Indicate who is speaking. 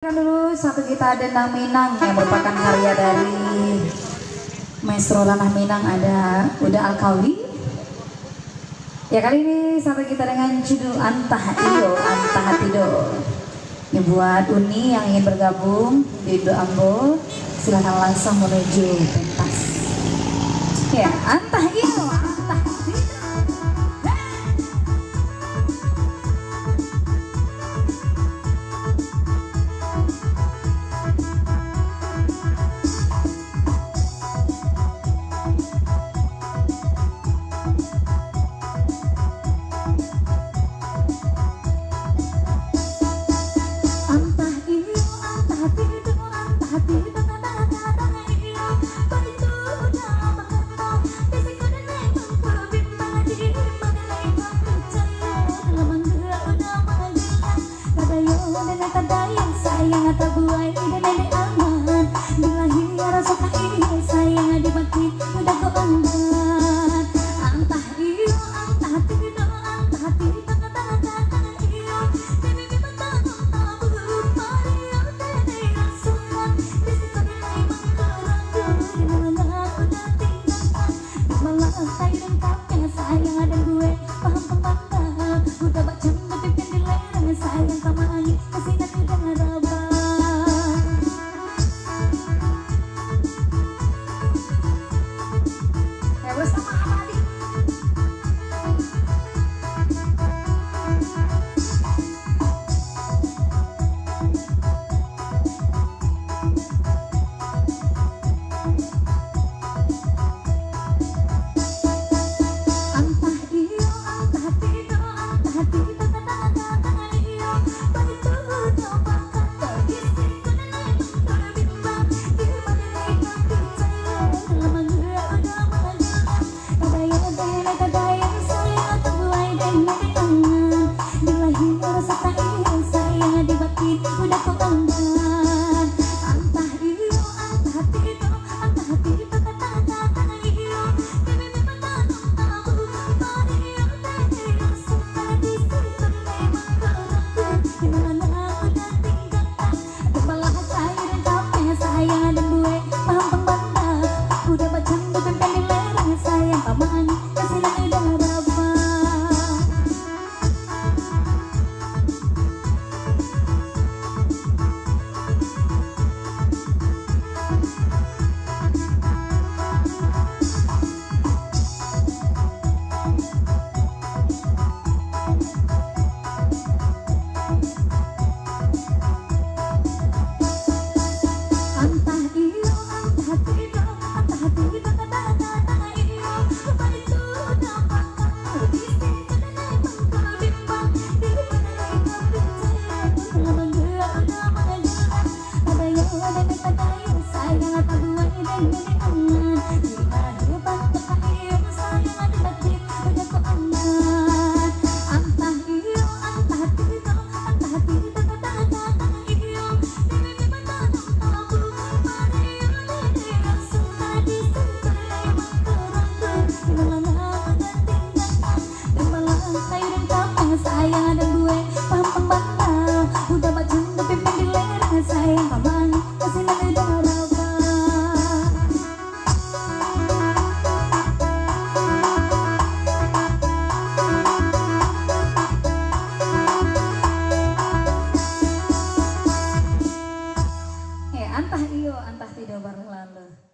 Speaker 1: Dengarkan dulu satu kita Dendang Minang yang merupakan karya dari Maestro Ranah Minang, ada Uda Alkawi. Ya, kali ini satu kita dengan judul Antah Iyo Antah Hatido. Ini buat Uni yang ingin bergabung di Indo Ambon, silahkan langsung menuju pentas. Ya, Antah Iyo Antah Hatido. Sayang atau buai dan nenek aman bila hiara suka iya sayang dibakti udah kau angkat. Antah iyo antah hatido antah hati tengah-tengah iyo demi bintang tabu Maria nenek rasukan di situ nilai mengkerangku di mana aku udah tinggalkan malah saya lengkapnya sayang ada gue paham pembangga udah baca pimpin di lereng sayang sama angin kasih nanti dengar Antah iyo antah tidak berlalu.